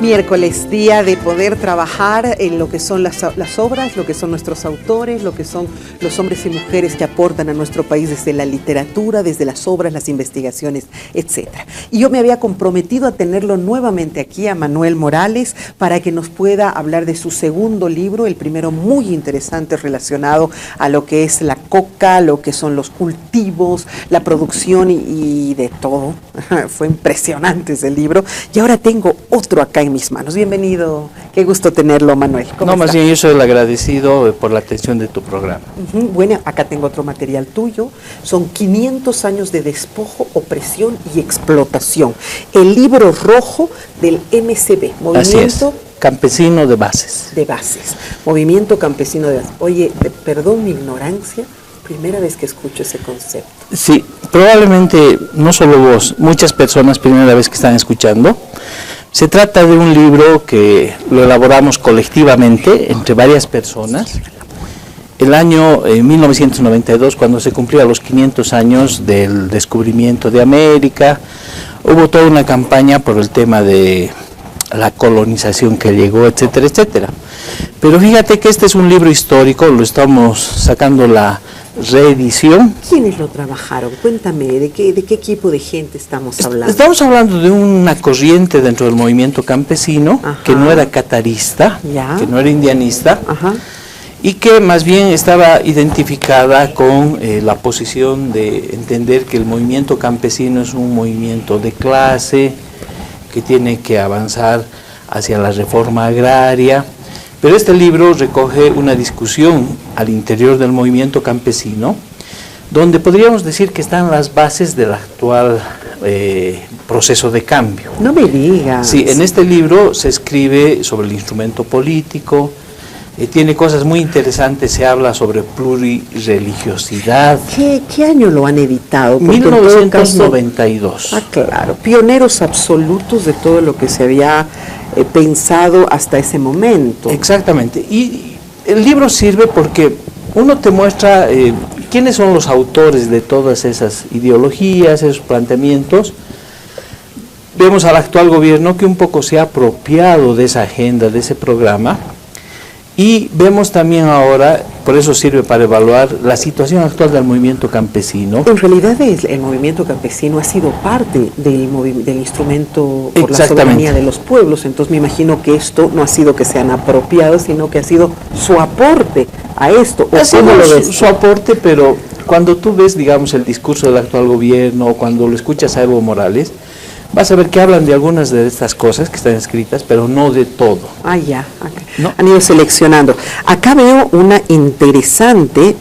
Miércoles, día de poder trabajar en lo que son las obras, lo que son nuestros autores, lo que son los hombres y mujeres que aportan a nuestro país desde la literatura, desde las obras, las investigaciones, etc. Y yo me había comprometido a tenerlo nuevamente aquí, a Manuel Morales, para que nos pueda hablar de su segundo libro, el primero muy interesante relacionado a lo que es la coca, lo que son los cultivos, la producción y de todo. Fue impresionante ese libro. Y ahora tengo otro acá en mis manos. Bienvenido, qué gusto tenerlo, Manuel. No, más bien yo soy el agradecido por la atención de tu programa. Bueno, acá tengo otro material tuyo. Son 500 años de despojo, opresión y explotación. El libro rojo del MCB, Movimiento Campesino de Bases. De Bases, Movimiento Campesino de Bases. Oye, perdón mi ignorancia, primera vez que escucho ese concepto. Sí, probablemente no solo vos, muchas personas primera vez que están escuchando. Se trata de un libro que lo elaboramos colectivamente entre varias personas. El año 1992, cuando se cumplía los 500 años del descubrimiento de América, hubo toda una campaña por el tema de la colonización que llegó, etcétera, etcétera. Pero fíjate que este es un libro histórico, lo estamos sacando la reedición. ¿Quiénes lo trabajaron? Cuéntame, ¿de qué equipo de gente estamos hablando? Estamos hablando de una corriente dentro del movimiento campesino, que no era catarista, que no era indianista, y que más bien estaba identificada con la posición de entender que el movimiento campesino es un movimiento de clase, que tiene que avanzar hacia la reforma agraria. Pero este libro recoge una discusión al interior del movimiento campesino, donde podríamos decir que están las bases del actual proceso de cambio. No me digas. Sí, en este libro se escribe sobre el instrumento político, tiene cosas muy interesantes, se habla sobre plurirreligiosidad. ¿Qué año lo han editado? Porque 1992. Claro, pioneros absolutos de todo lo que se había pensado hasta ese momento. Exactamente, y el libro sirve porque uno te muestra quiénes son los autores de todas esas ideologías, esos planteamientos. Vemos al actual gobierno que un poco se ha apropiado de esa agenda, de ese programa, y vemos también ahora, por eso sirve para evaluar la situación actual del movimiento campesino. En realidad el movimiento campesino ha sido parte del instrumento por la soberanía de los pueblos, entonces me imagino que esto no ha sido que se han apropiado, sino que ha sido su aporte a esto. Ha sido su aporte, pero cuando tú ves, digamos, el discurso del actual gobierno, o cuando lo escuchas a Evo Morales, vas a ver que hablan de algunas de estas cosas que están escritas, pero no de todo. Ya, okay. ¿No? Han ido seleccionando. Acá veo una interesante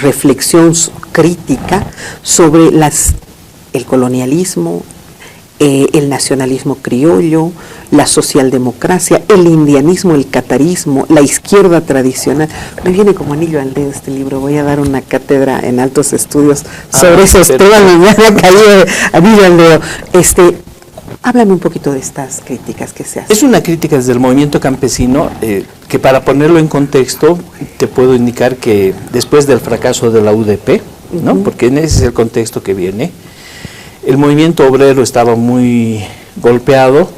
reflexión crítica sobre el colonialismo, el nacionalismo criollo, la socialdemocracia, el indianismo, el catarismo, la izquierda tradicional. Me viene como anillo al dedo este libro. Voy a dar una cátedra en altos estudios sobre esos temas. Me ha caído anillo al dedo. Háblame un poquito de estas críticas que se hacen. Es una crítica desde el movimiento campesino, que para ponerlo en contexto, te puedo indicar que después del fracaso de la UDP, ¿no? Porque en ese es el contexto que viene, el movimiento obrero estaba muy golpeado,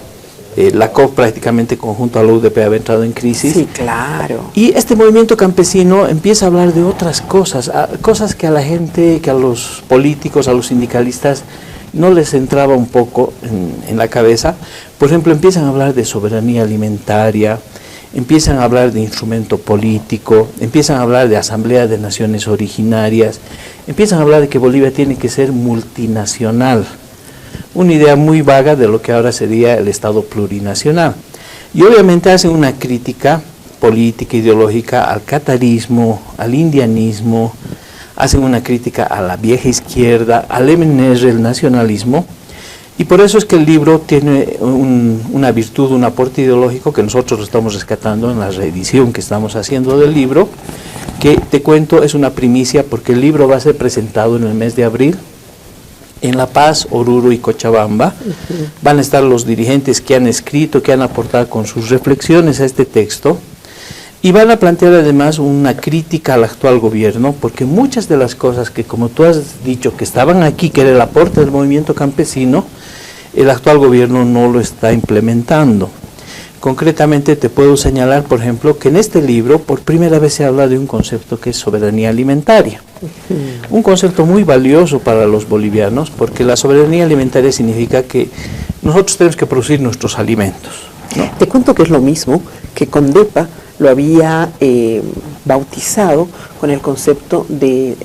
la COP prácticamente conjunto a la UDP había entrado en crisis. Sí, claro. Y este movimiento campesino empieza a hablar de otras cosas, cosas que a la gente, que a los políticos, a los sindicalistas, no les entraba un poco en la cabeza. Por ejemplo, empiezan a hablar de soberanía alimentaria, empiezan a hablar de instrumento político, empiezan a hablar de Asamblea de Naciones Originarias, empiezan a hablar de que Bolivia tiene que ser multinacional, una idea muy vaga de lo que ahora sería el Estado plurinacional. Y obviamente hacen una crítica política, ideológica al catarismo, al indianismo, hacen una crítica a la vieja izquierda, al MNR, el nacionalismo, y por eso es que el libro tiene una virtud, un aporte ideológico que nosotros lo estamos rescatando en la reedición que estamos haciendo del libro, que te cuento es una primicia porque el libro va a ser presentado en el mes de abril en La Paz, Oruro y Cochabamba. Van a estar los dirigentes que han escrito, que han aportado con sus reflexiones a este texto. Y van a plantear además una crítica al actual gobierno, porque muchas de las cosas que, como tú has dicho, que estaban aquí, que era el aporte del movimiento campesino, el actual gobierno no lo está implementando. Concretamente te puedo señalar, por ejemplo, que en este libro por primera vez se habla de un concepto que es soberanía alimentaria. Un concepto muy valioso para los bolivianos, porque la soberanía alimentaria significa que nosotros tenemos que producir nuestros alimentos, ¿no? Te cuento que es lo mismo que Condepa lo había bautizado con el concepto de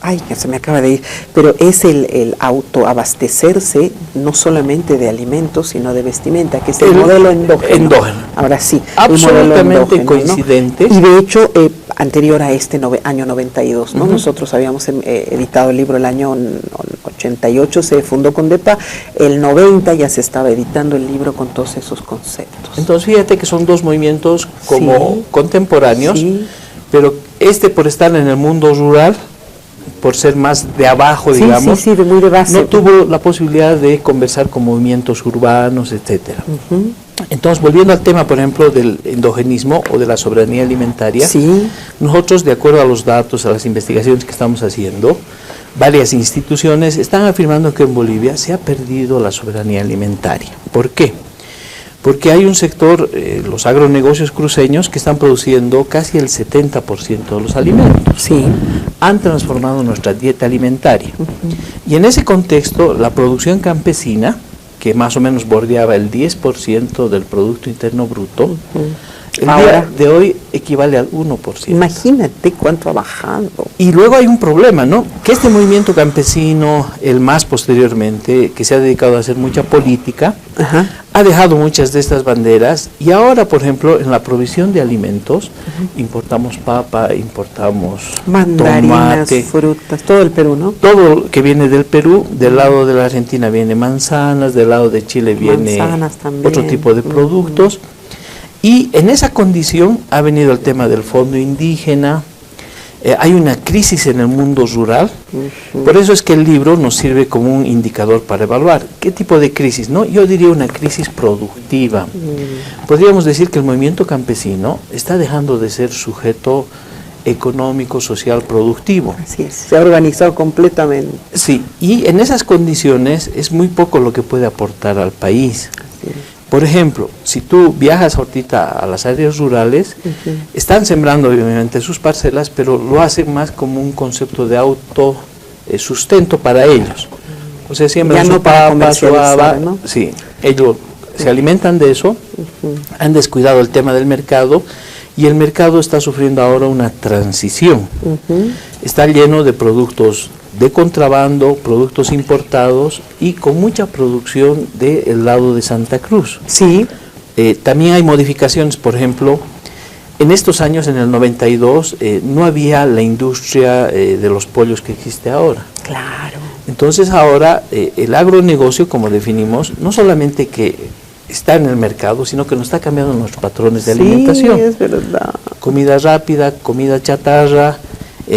ay, que se me acaba de ir, pero es el autoabastecerse no solamente de alimentos, sino de vestimenta, que es el modelo endógeno. Ahora sí, absolutamente coincidente. ¿No? Y de hecho, anterior a este año 92, ¿no? Nosotros habíamos editado el libro el año 88, se fundó Condepa, el 90 ya se estaba editando el libro con todos esos conceptos. Entonces fíjate que son dos movimientos como contemporáneos, pero por estar en el mundo rural, por ser más de abajo, digamos, muy de base, no tuvo la posibilidad de conversar con movimientos urbanos, etcétera. Entonces, volviendo al tema, por ejemplo, del endogenismo o de la soberanía alimentaria, nosotros, de acuerdo a los datos, a las investigaciones que estamos haciendo, varias instituciones están afirmando que en Bolivia se ha perdido la soberanía alimentaria. ¿Por qué? Porque hay un sector, los agronegocios cruceños, que están produciendo casi el 70% de los alimentos. Han transformado nuestra dieta alimentaria. Y en ese contexto, la producción campesina, que más o menos bordeaba el 10% del Producto Interno Bruto, el día de hoy equivale al 1%. Imagínate cuánto ha bajado. Y luego hay un problema, ¿no? Que este movimiento campesino, el más posteriormente, que se ha dedicado a hacer mucha política, ha dejado muchas de estas banderas y ahora, por ejemplo, en la provisión de alimentos, importamos papa, importamos mandarinas, tomate, frutas, todo el Perú, ¿no? Todo lo que viene del Perú, del lado de la Argentina viene manzanas, del lado de Chile viene otro tipo de productos. Y en esa condición ha venido el tema del fondo indígena, hay una crisis en el mundo rural, por eso es que el libro nos sirve como un indicador para evaluar qué tipo de crisis, ¿no? Yo diría una crisis productiva. Podríamos decir que el movimiento campesino está dejando de ser sujeto económico, social, productivo. Así es, se ha organizado completamente. Sí, y en esas condiciones es muy poco lo que puede aportar al país. Así es. Por ejemplo, si tú viajas ahorita a las áreas rurales, están sembrando obviamente sus parcelas, pero lo hacen más como un concepto de autosustento para ellos. O sea, siembran su papa, su haba, ¿no? Sí, ellos se alimentan de eso, han descuidado el tema del mercado y el mercado está sufriendo ahora una transición. Está lleno de productos de contrabando, productos importados y con mucha producción del lado de Santa Cruz. También hay modificaciones, por ejemplo, en estos años, en el 92, no había la industria de los pollos que existe ahora. Claro. Entonces ahora el agronegocio, como definimos, no solamente que está en el mercado, sino que nos está cambiando nuestros patrones de alimentación. Es verdad. Comida rápida, comida chatarra,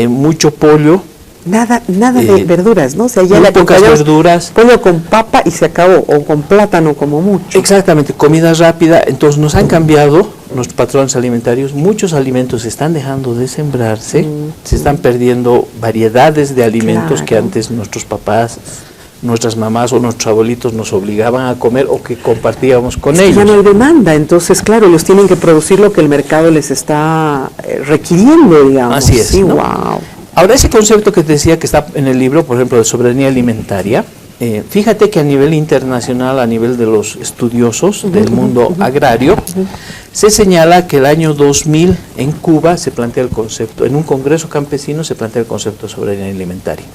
mucho pollo. Nada de verduras, ¿no? O sea, ya muy pocas verduras. Pollo con papa y se acabó, o con plátano como mucho. Exactamente, comida rápida. Entonces nos han cambiado nuestros patrones alimentarios. Muchos alimentos se están dejando de sembrarse, se están perdiendo variedades de alimentos que antes nuestros papás, nuestras mamás o nuestros abuelitos nos obligaban a comer o que compartíamos con ellos. Ya no hay demanda, entonces claro, ellos tienen que producir lo que el mercado les está requiriendo, digamos. Así es, ¿no? Wow. Ahora, ese concepto que te decía que está en el libro, por ejemplo, de soberanía alimentaria, fíjate que a nivel internacional, a nivel de los estudiosos del mundo agrario, se señala que el año 2000 en Cuba se plantea el concepto, en un congreso campesino se plantea el concepto de soberanía alimentaria.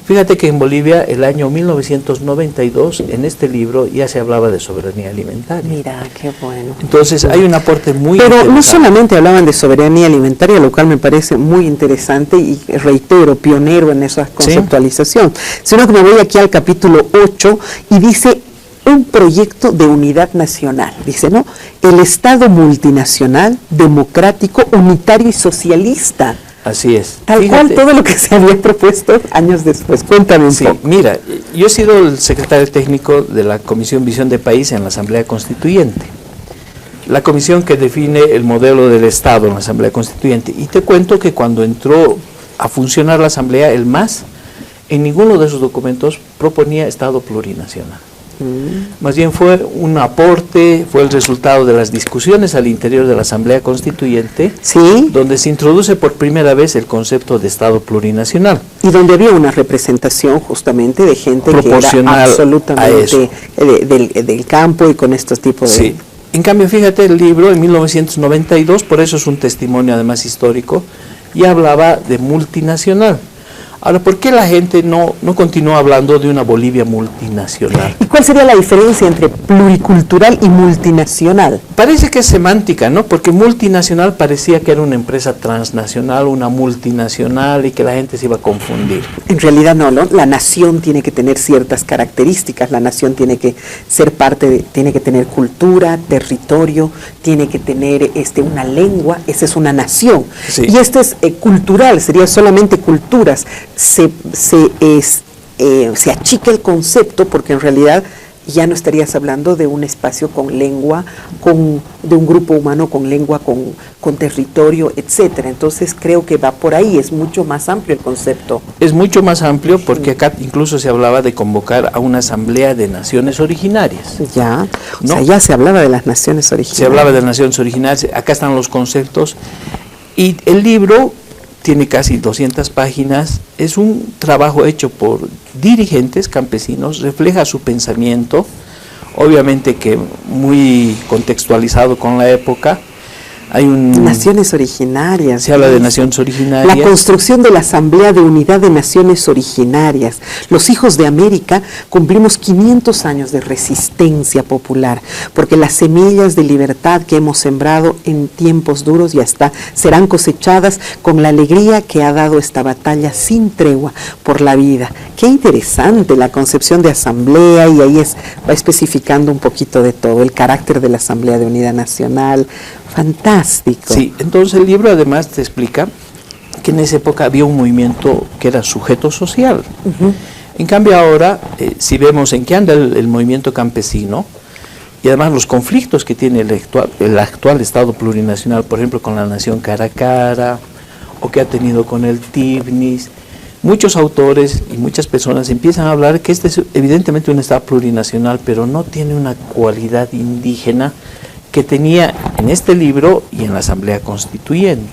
Fíjate que en Bolivia, el año 1992, en este libro ya se hablaba de soberanía alimentaria. Mira, qué bueno. Entonces hay un aporte muy Pero interesante. no solamente hablaban de soberanía alimentaria, lo cual me parece muy interesante y reitero, pionero en esa conceptualización, sino que me voy aquí al capítulo 8 y dice un proyecto de unidad nacional, dice, ¿no? El Estado multinacional, democrático, unitario y socialista. Así es. Tal cual todo lo que se había propuesto años después. Cuéntame un poco. Mira, yo he sido el secretario técnico de la Comisión Visión de País en la Asamblea Constituyente, la comisión que define el modelo del Estado en la Asamblea Constituyente. Y te cuento que cuando entró a funcionar la Asamblea, el MAS, en ninguno de sus documentos proponía Estado plurinacional. Más bien fue un aporte, fue el resultado de las discusiones al interior de la Asamblea Constituyente, ¿sí?, donde se introduce por primera vez el concepto de Estado plurinacional. Y donde había una representación justamente de gente que era A absolutamente del campo y con estos tipos de... Sí. En cambio, fíjate, el libro en 1992, por eso es un testimonio además histórico, ya hablaba de multinacional. Ahora, ¿por qué la gente no continúa hablando de una Bolivia multinacional? ¿Y cuál sería la diferencia entre pluricultural y multinacional? Parece que es semántica, ¿no? Porque multinacional parecía que era una empresa transnacional, una multinacional, y que la gente se iba a confundir. En realidad no, la nación tiene que tener ciertas características, la nación tiene que ser tiene que tener cultura, territorio, tiene que tener una lengua, esa es una nación. Sí. Y esto es cultural, sería solamente culturas. Se achica el concepto porque en realidad ya no estarías hablando de un espacio con lengua, de un grupo humano con lengua, con territorio, etcétera. Entonces creo que va por ahí, es mucho más amplio el concepto. Es mucho más amplio porque acá incluso se hablaba de convocar a una asamblea de naciones originarias. Ya, ¿no? O sea, ya se hablaba de las naciones originarias. Se hablaba de las naciones originarias, acá están los conceptos, y el libro tiene casi 200 páginas, es un trabajo hecho por dirigentes campesinos, refleja su pensamiento, obviamente que muy contextualizado con la época. Hay Naciones originarias. Se habla de naciones originarias. La construcción de la Asamblea de Unidad de Naciones Originarias. Los hijos de América cumplimos 500 años de resistencia popular, porque las semillas de libertad que hemos sembrado en tiempos duros ya serán cosechadas con la alegría que ha dado esta batalla sin tregua por la vida. Qué interesante la concepción de asamblea, y ahí va especificando un poquito de todo, el carácter de la Asamblea de Unidad Nacional. Fantástico. Sí, entonces el libro además te explica que en esa época había un movimiento que era sujeto social. En cambio ahora, si vemos en qué anda el movimiento campesino, y además los conflictos que tiene el actual Estado plurinacional, por ejemplo con la nación Caracara, o que ha tenido con el TIBNIS, muchos autores y muchas personas empiezan a hablar que este es evidentemente un Estado plurinacional, pero no tiene una cualidad indígena que tenía en este libro y en la Asamblea Constituyente.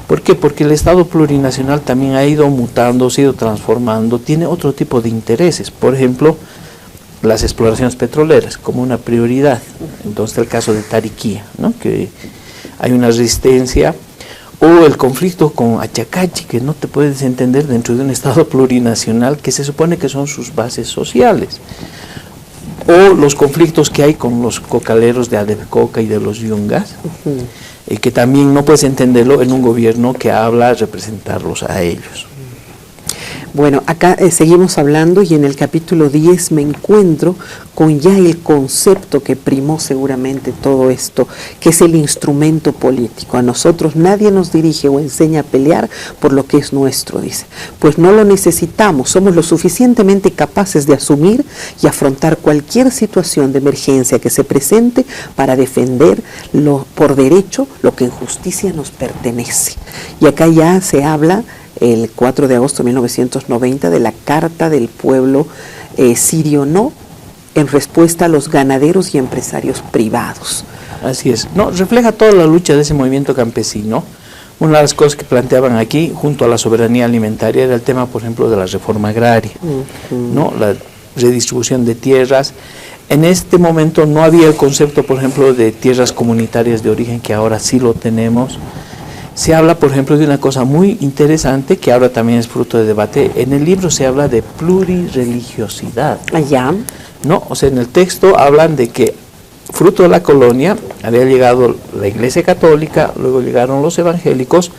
¿Por qué? Porque el Estado plurinacional también ha ido mutando, se ha ido transformando, tiene otro tipo de intereses. Por ejemplo, las exploraciones petroleras como una prioridad. Entonces el caso de Tariquía, ¿no?, que hay una resistencia, o el conflicto con Achacachi, que no te puedes entender dentro de un Estado plurinacional que se supone que son sus bases sociales. O los conflictos que hay con los cocaleros de Adecoca y de los Yungas, que también no puedes entenderlo en un gobierno que habla representarlos a ellos. Bueno, acá seguimos hablando, y en el capítulo 10 me encuentro con ya el concepto que primó seguramente todo esto, que es el instrumento político. A nosotros nadie nos dirige o enseña a pelear por lo que es nuestro, dice. Pues no lo necesitamos, somos lo suficientemente capaces de asumir y afrontar cualquier situación de emergencia que se presente para defender por derecho lo que en justicia nos pertenece. Y acá ya se habla el 4 de agosto de 1990 de la Carta del Pueblo Sirio No, en respuesta a los ganaderos y empresarios privados. Así es, no, refleja toda la lucha de ese movimiento campesino. Una de las cosas que planteaban aquí, junto a la soberanía alimentaria, era el tema, por ejemplo, de la reforma agraria, ¿no?, la redistribución de tierras. En este momento no había el concepto, por ejemplo, de tierras comunitarias de origen, que ahora sí lo tenemos. Se habla, por ejemplo, de una cosa muy interesante que ahora también es fruto de debate. En el libro se habla de plurireligiosidad. Allá. No, o sea, en el texto hablan de que fruto de la colonia había llegado la Iglesia Católica, luego llegaron los evangélicos,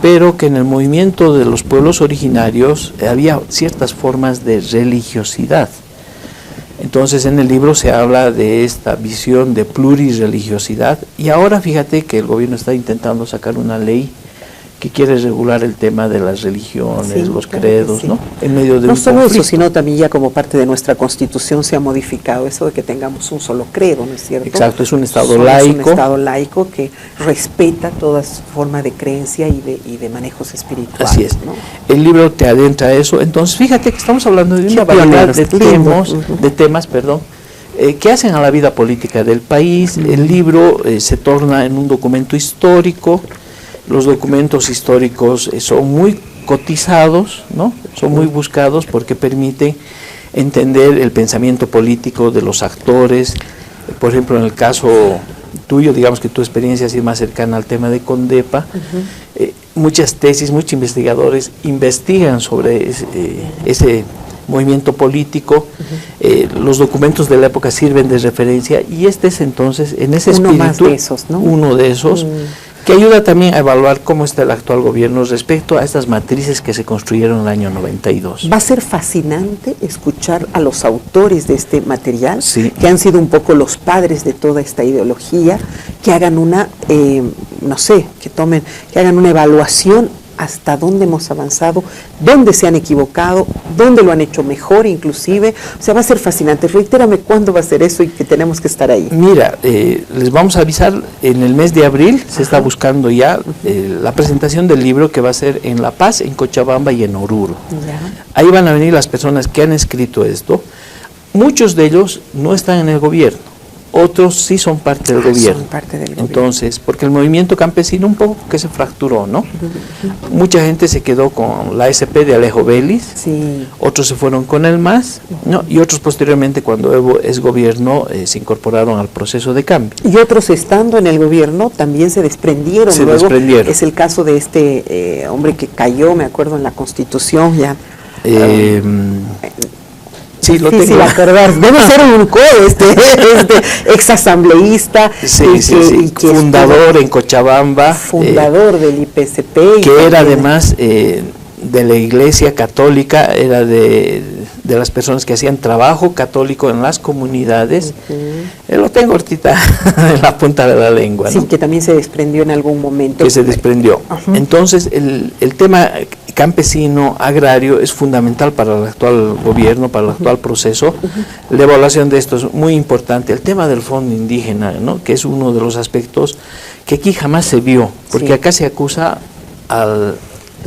pero que en el movimiento de los pueblos originarios había ciertas formas de religiosidad. Entonces en el libro se habla de esta visión de plurireligiosidad, y ahora fíjate que el gobierno está intentando sacar una ley que quiere regular el tema de las religiones, los credos, sí, ¿no? En medio de no un solo conflicto. Eso, sino también ya como parte de nuestra Constitución se ha modificado eso de que tengamos un solo credo, ¿no es cierto? Exacto, es un Estado laico. Es un Estado laico que respeta toda forma de creencia y de manejos espirituales. Así es, ¿no? El libro te adentra a eso. Entonces fíjate que estamos hablando de una variedad de temas, que hacen a la vida política del país. El libro se torna en un documento histórico. Los documentos históricos son muy cotizados, ¿no? Son muy buscados porque permiten entender el pensamiento político de los actores. Por ejemplo, en el caso tuyo, digamos que tu experiencia ha sido más cercana al tema de Condepa, muchas tesis, muchos investigadores investigan sobre ese movimiento político, los documentos de la época sirven de referencia, y este es entonces, en ese espíritu, más de esos, ¿no? uno de esos, que ayuda también a evaluar cómo está el actual gobierno respecto a estas matrices que se construyeron en el año 92. Va a ser fascinante escuchar a los autores de este material, sí, que han sido un poco los padres de toda esta ideología, que hagan una, no sé, que hagan una evaluación hasta dónde hemos avanzado, dónde se han equivocado, dónde lo han hecho mejor inclusive. O sea, va a ser fascinante. Reitérame cuándo va a ser eso y que tenemos que estar ahí. Mira, les vamos a avisar, en el mes de abril se está buscando ya la presentación del libro, que va a ser en La Paz, en Cochabamba y en Oruro. Ahí van a venir las personas que han escrito esto. Muchos de ellos no están en el gobierno, otros sí son parte del gobierno. Son parte del gobierno. Entonces, porque el movimiento campesino un poco que se fracturó, ¿no? Mucha gente se quedó con la SP de Alejo Vélez, sí, otros se fueron con el MAS, ¿no? Y otros posteriormente, cuando Evo es gobierno, se incorporaron al proceso de cambio. Y otros, estando en el gobierno, también se desprendieron. Es el caso de este hombre que cayó, me acuerdo, en la Constitución ya. Sí, lo tengo. Sí, acordar. Debe ser un este exasambleísta. Sí, fundador en Cochabamba. Fundador del IPCP. Que era además de la Iglesia Católica, era de las personas que hacían trabajo católico en las comunidades. Lo tengo ahorita en la punta de la lengua, ¿no? Sí, que también se desprendió en algún momento. Que se desprendió. Entonces, el tema campesino, agrario, es fundamental para el actual gobierno, para el actual proceso. La evaluación de esto es muy importante. El tema del fondo indígena, ¿no? Que es uno de los aspectos que aquí jamás se vio, porque acá se acusa al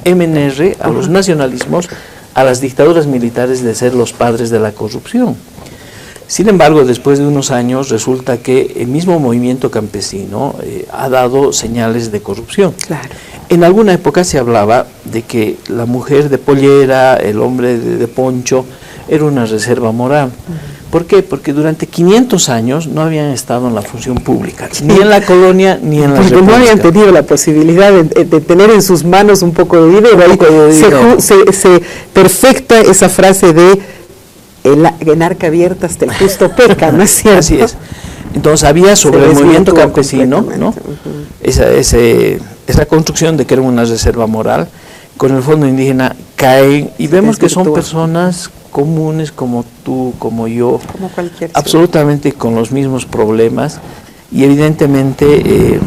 MNR, a los nacionalismos, a las dictaduras militares de ser los padres de la corrupción. Sin embargo, después de unos años resulta que el mismo movimiento campesino ha dado señales de corrupción. Claro. En alguna época se hablaba de que la mujer de pollera, el hombre de poncho, era una reserva moral. ¿Por qué? Porque durante 500 años no habían estado en la función pública, ni en la colonia ni en la república. No habían tenido la posibilidad de tener en sus manos un poco de dinero. Se perfecta esa frase de en arca abierta hasta el justo peca, ¿no es cierto? Así es. Entonces había sobre el movimiento campesino, ¿no? Esa construcción de que era una reserva moral, con el fondo indígena caen y vemos que son personas comunes como tú, como yo, como cualquier absolutamente con los mismos problemas, y evidentemente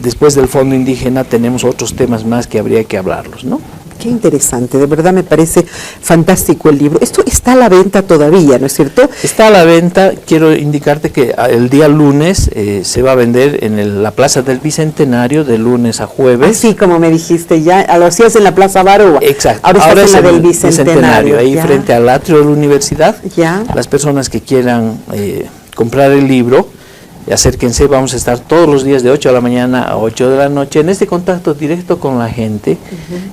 después del fondo indígena tenemos otros temas más que habría que hablarlos, ¿no? Qué interesante, de verdad me parece fantástico el libro. Esto está a la venta todavía, ¿no es cierto? Está a la venta. Quiero indicarte que el día lunes se va a vender en la Plaza del Bicentenario, de lunes a jueves. Así como me dijiste ya, lo hacías en la Plaza Baroa. Exacto. Ahora es en la del Bicentenario. Ahí frente al atrio de la universidad. Ya. Las personas que quieran comprar el libro, acérquense, vamos a estar todos los días de 8 de la mañana a 8 de la noche en este contacto directo con la gente,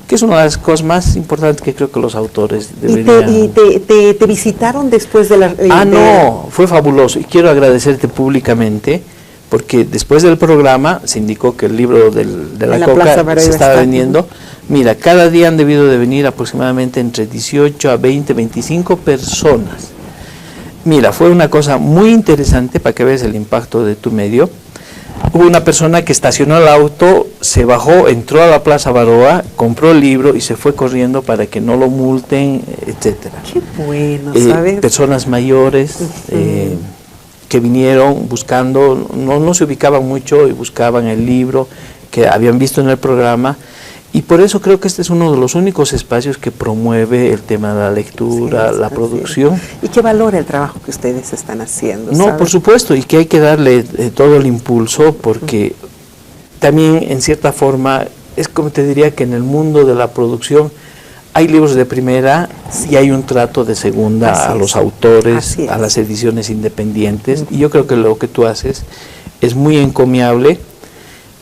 que es una de las cosas más importantes que creo que los autores deberían... ¿Y te visitaron después de la...? No, fue fabuloso, y quiero agradecerte públicamente, porque después del programa se indicó que el libro de la Coca se estaba vendiendo. Mira, cada día han debido de venir aproximadamente entre 18 a 20, 25 personas. Mira, fue una cosa muy interesante para que veas el impacto de tu medio. Hubo una persona que estacionó el auto, se bajó, entró a la Plaza Baroa, compró el libro y se fue corriendo para que no lo multen, etcétera. Qué bueno, ¿sabes? Personas mayores que vinieron buscando, no se ubicaban mucho y buscaban el libro que habían visto en el programa. Y por eso creo que este es uno de los únicos espacios que promueve el tema de la lectura, la producción. Y que valora el trabajo que ustedes están haciendo. No, por supuesto, y que hay que darle todo el impulso, porque también en cierta forma es como te diría que en el mundo de la producción hay libros de primera y hay un trato de segunda a los autores, a las ediciones independientes, y yo creo que lo que tú haces es muy encomiable.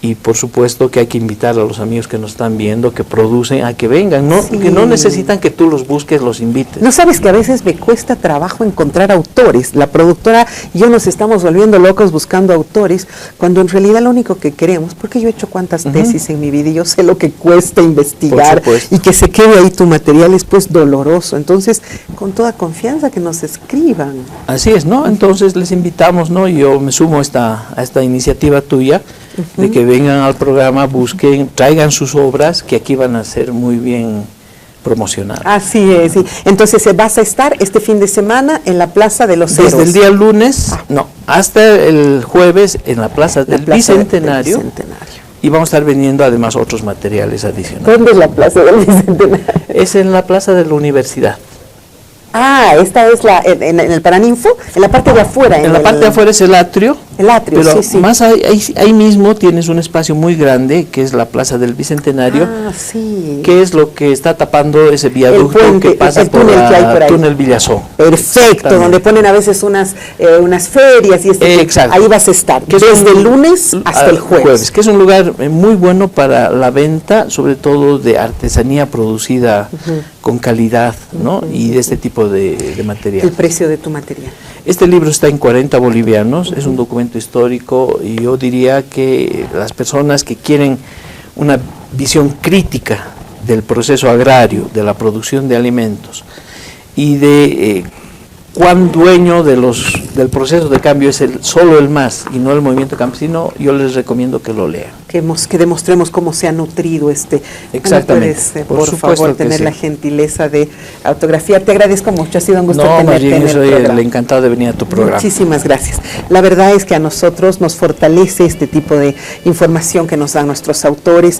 Y por supuesto que hay que invitar a los amigos que nos están viendo, que producen, a que vengan, ¿no? Que no necesitan que tú los busques, los invites. No sabes que a veces me cuesta trabajo encontrar autores. La productora y yo nos estamos volviendo locos buscando autores, cuando en realidad lo único que queremos, porque yo he hecho cuántas tesis en mi vida y yo sé lo que cuesta investigar y que se quede ahí tu material es pues doloroso. Entonces, con toda confianza que nos escriban. Así es, ¿no? Entonces les invitamos, ¿no? Yo me sumo a esta iniciativa tuya, de que vengan al programa, busquen, traigan sus obras, que aquí van a ser muy bien promocionadas. Así es, sí. Entonces vas a estar este fin de semana en la Plaza de los Héroes. Desde el día lunes, hasta el jueves en la Plaza del Bicentenario. Y vamos a estar vendiendo además otros materiales adicionales. ¿Dónde es la Plaza del Bicentenario? Es en la Plaza de la Universidad. Ah, esta es en el Paraninfo, en la parte de afuera. En la parte de afuera es el atrio. El atrio, pero sí. Más ahí mismo tienes un espacio muy grande, que es la Plaza del Bicentenario, que es lo que está tapando ese viaducto que pasa por el túnel Villazón. Perfecto, donde ponen a veces unas ferias y exacto. Ahí vas a estar, que desde el lunes hasta el jueves. Que es un lugar muy bueno para la venta, sobre todo de artesanía producida con calidad, ¿no? Y de este tipo de material. El precio de tu material. Este libro está en 40 bolivianos, es un documento histórico, y yo diría que las personas que quieren una visión crítica del proceso agrario, de la producción de alimentos y de cuán dueño del proceso de cambio es solo el MAS y no el movimiento campesino, yo les recomiendo que lo lean. Que demostremos cómo se ha nutrido Exactamente. ¿Puedes, por favor, tener la gentileza de autografía? Te agradezco mucho, ha sido un gusto tenerte en el programa. Soy encantado de venir a tu programa. Muchísimas gracias. La verdad es que a nosotros nos fortalece este tipo de información que nos dan nuestros autores.